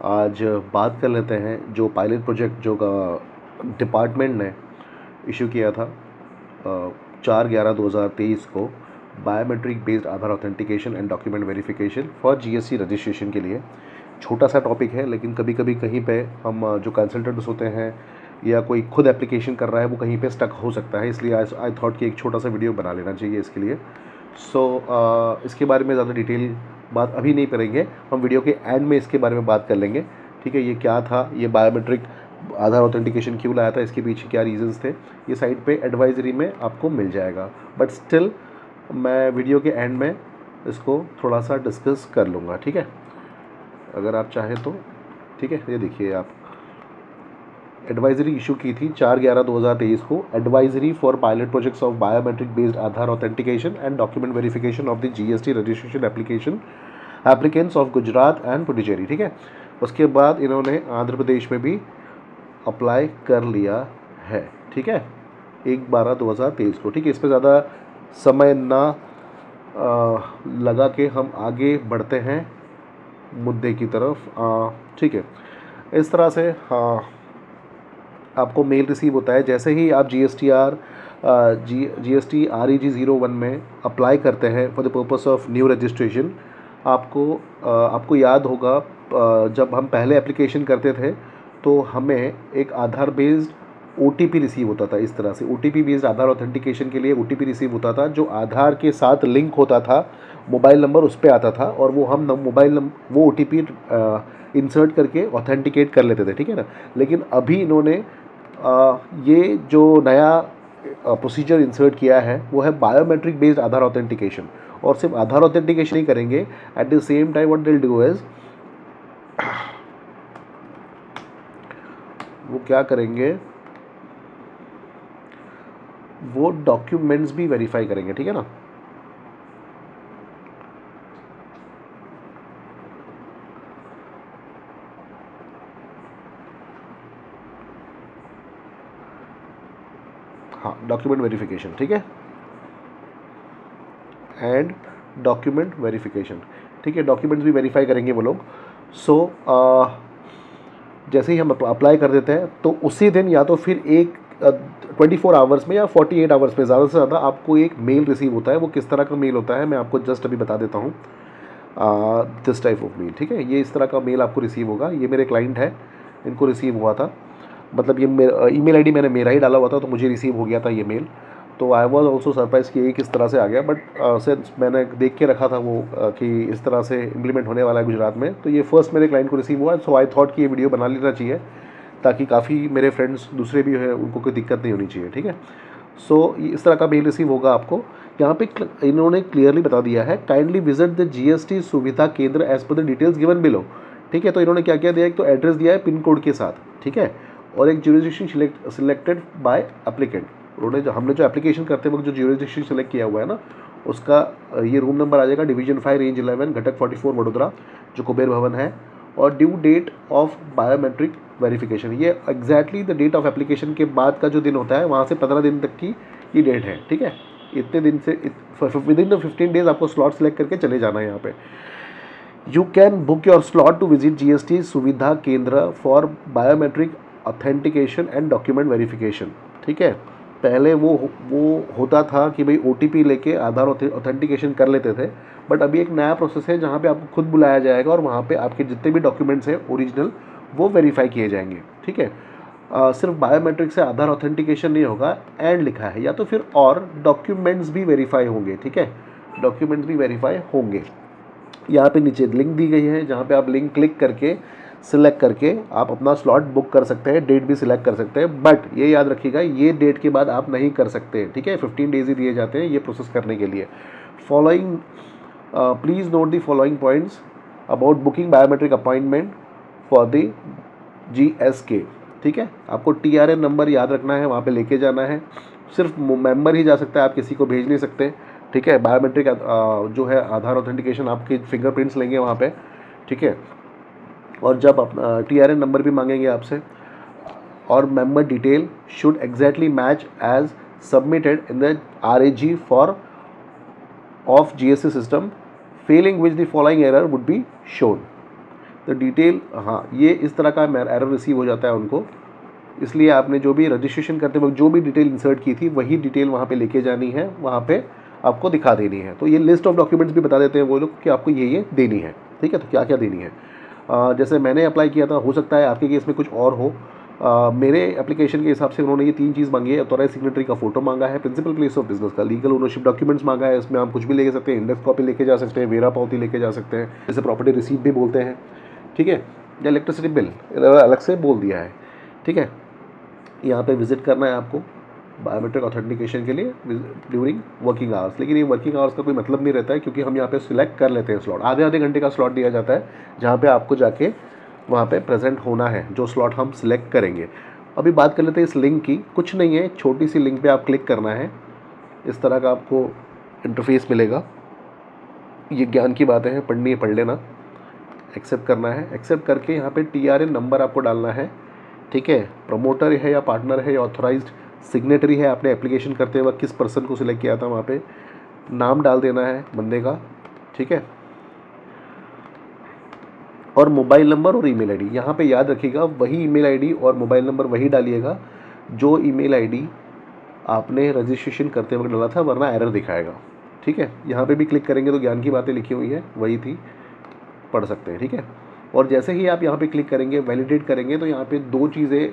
आज बात कर लेते हैं जो पायलट प्रोजेक्ट जो डिपार्टमेंट ने इशू किया था 4/11/2023 को, biometric based Aadhaar authentication and document verification for GST registration के लिए। छोटा सा टॉपिक है, लेकिन कभी कभी कहीं पे हम जो कंसल्टेंट्स होते हैं या कोई खुद एप्लीकेशन कर रहा है वो कहीं पे स्टक हो सकता है, इसलिए आई थॉट कि एक छोटा सा वीडियो बना लेना चाहिए इसके लिए। इसके बारे में ज़्यादा डिटेल बात अभी नहीं करेंगे, हम वीडियो के एंड में इसके बारे में बात कर लेंगे। ठीक है, ये क्या था, ये बायोमेट्रिक आधार ऑथेंटिकेशन क्यों लाया था, इसके पीछे क्या रीजंस थे, ये साइट पे एडवाइजरी में आपको मिल जाएगा। बट स्टिल मैं वीडियो के एंड में इसको थोड़ा सा डिस्कस कर लूँगा। ठीक है, अगर आप चाहें तो। ठीक है, ये देखिए, आप एडवाइजरी इशू की थी 4/11/2023 को, advisory for pilot projects of biometric based Aadhaar authentication and document verification of the GST registration application applicants of Gujarat and Puducherry. ठीक है, उसके बाद इन्होंने आंध्र प्रदेश में भी अप्लाई कर लिया है। ठीक है, 1/12/2023 को। ठीक है, इस पर ज़्यादा समय ना लगा के हम आगे बढ़ते हैं मुद्दे की तरफ। ठीक है, इस तरह से आपको मेल रिसीव होता है जैसे ही आप GST REG 01 में अप्लाई करते हैं for the purpose of new registration. आपको याद होगा, जब हम पहले एप्लीकेशन करते थे तो हमें एक आधार बेस्ड OTP रिसीव होता था। इस तरह से OTP बेस्ड आधार ऑथेंटिकेशन के लिए OTP रिसीव होता था, जो आधार के साथ लिंक होता था, मोबाइल नंबर उस पर आता था, और वो हम वो OTP इंसर्ट करके ऑथेंटिकेट कर लेते थे। ठीक है ना, लेकिन अभी इन्होंने ये जो नया प्रोसीजर इंसर्ट किया है वो है बायोमेट्रिक बेस्ड आधार ऑथेंटिकेशन। और सिर्फ आधार ऑथेंटिकेशन ही करेंगे, at the same time what they will do is, वो क्या करेंगे, वो डॉक्यूमेंट्स भी वेरीफाई करेंगे। ठीक है ना, हाँ, डॉक्यूमेंट वेरिफिकेशन। ठीक है, एंड डॉक्यूमेंट वेरिफिकेशन। ठीक है, डॉक्यूमेंट्स भी वेरीफाई करेंगे वो लोग। जैसे ही हम अप्लाई कर देते हैं तो उसी दिन या तो फिर 24 आवर्स में या 48 आवर्स में ज़्यादा से ज़्यादा आपको एक मेल रिसीव होता है। वो किस तरह का मेल होता है मैं आपको जस्ट अभी बता देता हूँ। This type of male. ठीक है, ये इस तरह का मेल आपको रिसीव होगा। ये मेरे क्लाइंट है, इनको रिसीव हुआ था, मतलब ये ईमेल आईडी मैंने मेरा ही डाला हुआ था तो मुझे रिसीव हो गया था ये मेल। तो आई वॉज ऑल्सो सरप्राइज कि ये किस तरह से आ गया, बट सिंस मैंने देख के रखा था वो कि इस तरह से इम्प्लीमेंट होने वाला है गुजरात में, तो ये फर्स्ट मेरे क्लाइंट को रिसीव हुआ। सो आई थॉट कि ये वीडियो बना लेना चाहिए ताकि काफ़ी मेरे फ्रेंड्स दूसरे भी हैं, उनको कोई दिक्कत नहीं होनी चाहिए। ठीक है, सो इस तरह का मेल रिसीव होगा आपको। यहाँ पे इन्होंने क्लियरली बता दिया है, काइंडली विजिट द GST सुविधा केंद्र as per the details given below. ठीक है, तो इन्होंने क्या क्या दिया, एक तो एड्रेस दिया है पिन कोड के साथ। ठीक है, और एक ज्यूरिसडिक्शन सिलेक्टेड बाय एप्लीकेंट। हमने जो एप्लीकेशन करते वक्त जो ज्यूरिसडिक्शन सेलेक्ट किया हुआ है ना, उसका ये रूम नंबर आ जाएगा डिवीजन 5 रेंज 11 घटक 44 वडोदरा, जो कुबेर भवन है। और due date of biometric verification, ये exactly the date of application के बाद का जो दिन होता है, वहाँ से 15 दिन तक की ये डेट है। ठीक है, इतने दिन से विद इन द 15 डेज आपको स्लॉट सेलेक्ट करके चले जाना है यहाँ पे। You can book your slot to visit GST सुविधा केंद्र for biometric authentication and document verification. ठीक है, पहले वो होता था कि भाई OTP लेके आधार ऑथेंटिकेशन कर लेते थे, बट अभी एक नया प्रोसेस है जहाँ पे आपको खुद बुलाया जाएगा और वहाँ पे आपके जितने भी डॉक्यूमेंट्स हैं ओरिजिनल वो वेरीफाई किए जाएंगे। ठीक है, सिर्फ बायोमेट्रिक से आधार ऑथेंटिकेशन नहीं होगा, एंड लिखा है, या तो फिर और डॉक्यूमेंट्स भी वेरीफाई होंगे। ठीक है, डॉक्यूमेंट्स भी वेरीफाई होंगे। यहाँ पे नीचे लिंक दी गई है, जहाँ पे आप लिंक क्लिक करके सिलेक्ट करके आप अपना स्लॉट बुक कर सकते हैं, डेट भी सिलेक्ट कर सकते हैं। बट ये याद रखिएगा, ये डेट के बाद आप नहीं कर सकते। ठीक है, 15 डेज ही दिए जाते हैं ये प्रोसेस करने के लिए। Following please note the following points about booking biometric appointment for the GSK। ठीक है, आपको TRN नंबर याद रखना है, वहाँ पे लेके जाना है। सिर्फ मेंबर ही जा सकता है, आप किसी को भेज नहीं सकते। ठीक है, बायोमेट्रिक जो है आधार ऑथेंटिकेशन आपके फिंगरप्रिंट्स लेंगे वहाँ पे। ठीक है, और जब TRN नंबर भी मांगेंगे आपसे, और member detail should exactly match as submitted in the RAG for of GST system, failing which the following error would be shown. तो डिटेल, हाँ, ये इस तरह का एरर रिसीव हो जाता है उनको, इसलिए आपने जो भी रजिस्ट्रेशन करते वक्त जो भी डिटेल इंसर्ट की थी वही डिटेल वहाँ पे लेके जानी है, वहाँ पे आपको दिखा देनी है। तो ये लिस्ट ऑफ डॉक्यूमेंट्स भी बता देते हैं वो लोग कि आपको ये देनी है, ठीक है। तो क्या क्या देनी है, जैसे मैंने अप्लाई किया था, हो सकता है आपके केस में कुछ और हो। मेरे एप्लीकेशन के हिसाब से उन्होंने ये 3 चीज़ मांगी है। ऑथराइज सिग्नेटरी का फोटो मांगा है, प्रिंसिपल प्लेस ऑफ बिजनेस का लीगल ओनरशिप डॉक्यूमेंट्स मांगा है, इसमें आप कुछ भी लेके सकते हैं, इंडेक्स कॉपी लेके जा सकते हैं, वेरा पावती लेके जा सकते हैं, जैसे प्रॉपर्टी रिसीट भी बोलते हैं, ठीक है, या इलेक्ट्रिसिटी बिल अलग से बोल दिया है, ठीक है। यहाँ पे विजिट करना है आपको बायोमेट्रिक ऑथेंटिकेशन के लिए ड्यूरिंग वर्किंग आवर्स, लेकिन ये वर्किंग आवर्स का कोई मतलब नहीं रहता है, क्योंकि हम यहाँ पे सिलेक्ट कर लेते हैं स्लॉट, आधे आधे घंटे का स्लॉट दिया जाता है जहाँ पे आपको जाके वहाँ पे प्रेजेंट होना है, जो स्लॉट हम सिलेक्ट करेंगे। अभी बात कर लेते हैं इस लिंक की। कुछ नहीं है, छोटी सी लिंक पे आप क्लिक करना है, इस तरह का आपको इंटरफेस मिलेगा। ये ज्ञान की बातें हैं, पढ़नी है पढ़ लेना। एक्सेप्ट करना है, एक्सेप्ट करके यहाँ पे TRN नंबर आपको डालना है, ठीक है। प्रमोटर है या पार्टनर है या ऑथराइज्ड सिग्नेटरी है, आपने एप्लीकेशन करते वक्त किस पर्सन को सिलेक्ट किया था, वहाँ पे नाम डाल देना है बंदे का, ठीक है। और मोबाइल नंबर और ईमेल आईडी, यहाँ पे याद रखिएगा वही ईमेल आईडी और मोबाइल नंबर वही डालिएगा जो ईमेल आईडी आपने रजिस्ट्रेशन करते वक्त डाला था, वरना एरर दिखाएगा, ठीक है। यहाँ पे भी क्लिक करेंगे तो ज्ञान की बातें लिखी हुई है वही थी, पढ़ सकते हैं, ठीक है। और जैसे ही आप यहाँ पे क्लिक करेंगे, वैलिडेट करेंगे, तो यहाँ पे 2 चीज़ें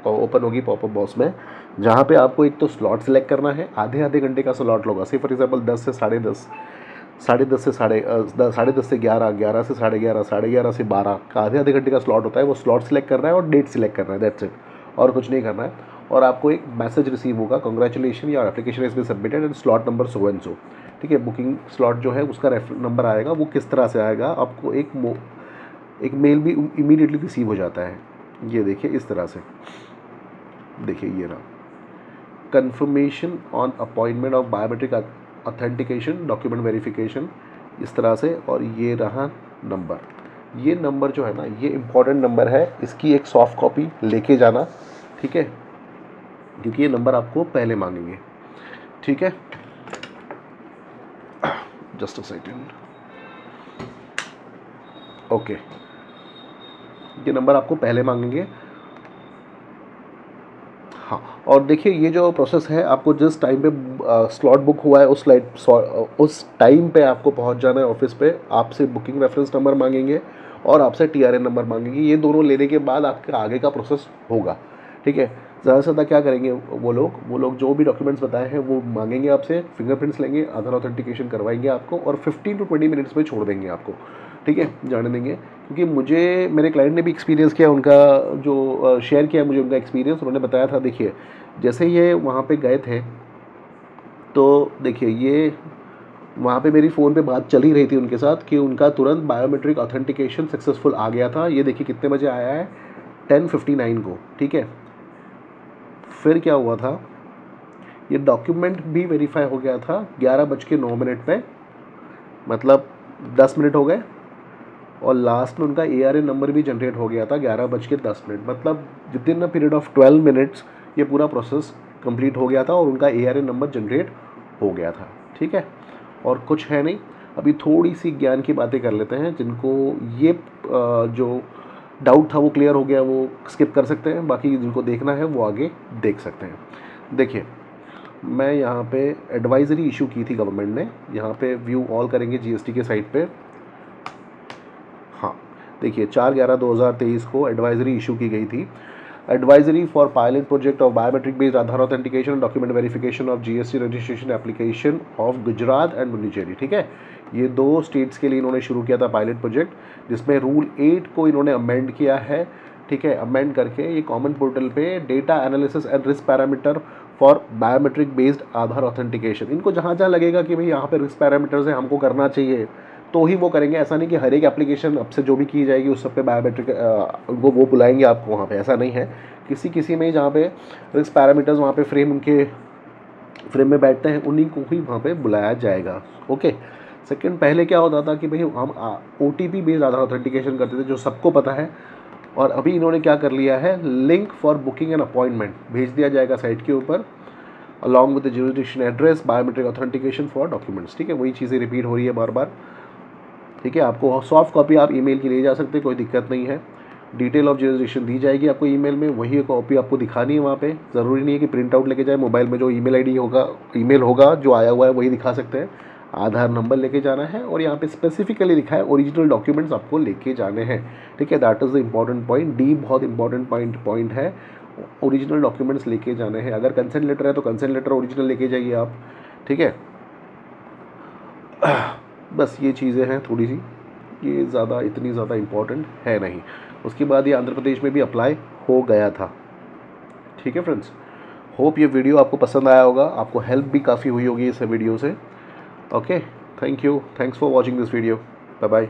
ओपन होगी पॉपअप बॉक्स में, जहाँ पे आपको एक तो स्लॉट सेलेक्ट करना है, आधे आधे घंटे का स्लॉट होगा, से फॉर एग्जांपल 10 से 10:30, 10:30 से 10:30 से 11, 11 से 11:30, 11:30 से 12 का आधे आधे घंटे का स्लॉट होता है। वो स्लॉट सेलेक्ट करना है और डेट सेलेक्ट करना है, दैट्स इट, और कुछ नहीं करना है। और आपको एक मैसेज रिसीव होगा, congratulation, your application is been submitted and slot number so and so, ठीक है। बुकिंग स्लॉट जो है उसका नंबर आएगा, वो किस तरह से आएगा, आपको एक मेल भी इमीडिएटली रिसीव हो जाता है। ये देखिए इस तरह से, देखिए ये रहा, confirmation on appointment of biometric authentication document verification, इस तरह से। और ये रहा नंबर, ये नंबर जो है ना, ये इम्पॉर्टेंट नंबर है, इसकी एक सॉफ्ट कॉपी लेके जाना, ठीक है, क्योंकि ये नंबर आपको पहले मांगेंगे, ठीक है। जस्ट अ सेकेंड, ओके, ये नंबर आपको पहले मांगेंगे, हाँ। और देखिए ये जो प्रोसेस है, आपको जिस टाइम पे स्लॉट बुक हुआ है उस टाइम पे आपको पहुंच जाना है ऑफिस पे। आपसे बुकिंग रेफरेंस नंबर मांगेंगे और आपसे TRN नंबर मांगेंगे, ये दोनों लेने के बाद आपका आगे का प्रोसेस होगा, ठीक है। ज़्यादा से ज़्यादा क्या करेंगे वो लोग जो भी डॉक्यूमेंट्स बताए हैं वो मांगेंगे आपसे, फिंगरप्रिंट्स लेंगे, आधार ऑथेंटिकेशन करवाएंगे आपको, और 15 to 20 मिनट्स में छोड़ देंगे आपको, ठीक है, जाने देंगे। क्योंकि मेरे क्लाइंट ने भी एक्सपीरियंस किया, उनका जो शेयर किया मुझे उनका एक्सपीरियंस, उन्होंने बताया था। देखिए जैसे ये वहाँ पे गए थे, तो देखिए ये वहाँ पे मेरी फ़ोन पे बात चल ही रही थी उनके साथ कि उनका तुरंत बायोमेट्रिक ऑथेंटिकेशन सक्सेसफुल आ गया था। ये देखिए कितने बजे आया है, 10:59 को, ठीक है। फिर क्या हुआ था, ये डॉक्यूमेंट भी वेरीफाई हो गया था 11:09 पे, मतलब 10 मिनट हो गए, और लास्ट में उनका ARN नंबर भी जनरेट हो गया था 11:10, मतलब with in a period of 12 minutes ये पूरा प्रोसेस कंप्लीट हो गया था और उनका ARN नंबर जनरेट हो गया था, ठीक है। और कुछ है नहीं, अभी थोड़ी सी ज्ञान की बातें कर लेते हैं। जिनको ये जो डाउट था वो क्लियर हो गया, वो स्किप कर सकते हैं, बाकी जिनको देखना है वो आगे देख सकते हैं। देखिए मैं यहाँ पे एडवाइज़री इशू की थी गवर्नमेंट ने, यहाँ पे व्यू ऑल करेंगे GST के साइट पे, हाँ देखिए 4/11/2023 को एडवाइज़री इशू की गई थी। Advisory for pilot project of biometric based Aadhaar authentication document verification of GST registration application of Gujarat and Puducherry, ठीक है। ये 2 स्टेट्स के लिए इन्होंने शुरू किया था पायलट प्रोजेक्ट, जिसमें रूल 8 को इन्होंने अमेंड किया है, ठीक है। अमेंड करके ये कॉमन पोर्टल पे data analysis and risk parameter for biometric based Aadhaar authentication, इनको जहाँ जहाँ लगेगा कि भाई यहाँ पे रिस्क पैरामीटर्स है, हमको करना चाहिए, तो ही वो करेंगे। ऐसा नहीं कि हर एक एप्लीकेशन अब से जो भी की जाएगी उस सब पे बायोमेट्रिक वो बुलाएंगे आपको वहाँ पे, ऐसा नहीं है। किसी में जहाँ पे रिस्क पैरामीटर्स वहाँ पे फ्रेम में बैठते हैं, उन्हीं को ही वहाँ पे बुलाया जाएगा, ओके। सेकंड, पहले क्या होता था कि भाई हम OTP बेस्ड आधार ऑथेंटिकेशन करते थे, जो सबको पता है। और अभी इन्होंने क्या कर लिया है, link for booking and appointment भेज दिया जाएगा साइट के ऊपर, along with the jurisdiction address, biometric authentication for documents, ठीक है। वही चीज़ें रिपीट हो रही है बार बार। ठीक है, आपको सॉफ्ट कॉपी आप ईमेल की ले जा सकते हैं, कोई दिक्कत नहीं है। डिटेल ऑफ जुरिसडिक्शन दी जाएगी आपको ईमेल में, वही कॉपी आपको दिखानी है वहाँ पे। ज़रूरी नहीं है कि प्रिंट आउट लेके जाए, मोबाइल में जो ईमेल आईडी होगा, ईमेल होगा जो आया हुआ है वही दिखा सकते हैं। आधार नंबर लेके जाना है, और यहाँ पे स्पेसिफिकली लिखा है ओरिजिनल डॉक्यूमेंट्स आपको लेके जाने हैं। ठीक है, that is the important point. D बहुत इंपॉर्टेंट पॉइंट है, ओरिजिनल डॉक्यूमेंट्स लेके जाने हैं। अगर कंसेंट लेटर है तो कंसेंट लेटर ओरिजिनल लेके जाइए आप। ठीक है, बस ये चीज़ें हैं थोड़ी सी, ये इतनी ज़्यादा इम्पॉर्टेंट है नहीं। उसके बाद ये आंध्र प्रदेश में भी अप्लाई हो गया था। ठीक है फ्रेंड्स, होप ये वीडियो आपको पसंद आया होगा, आपको हेल्प भी काफ़ी हुई होगी इस वीडियो से। Okay, thank you, thanks for watching this video, bye bye.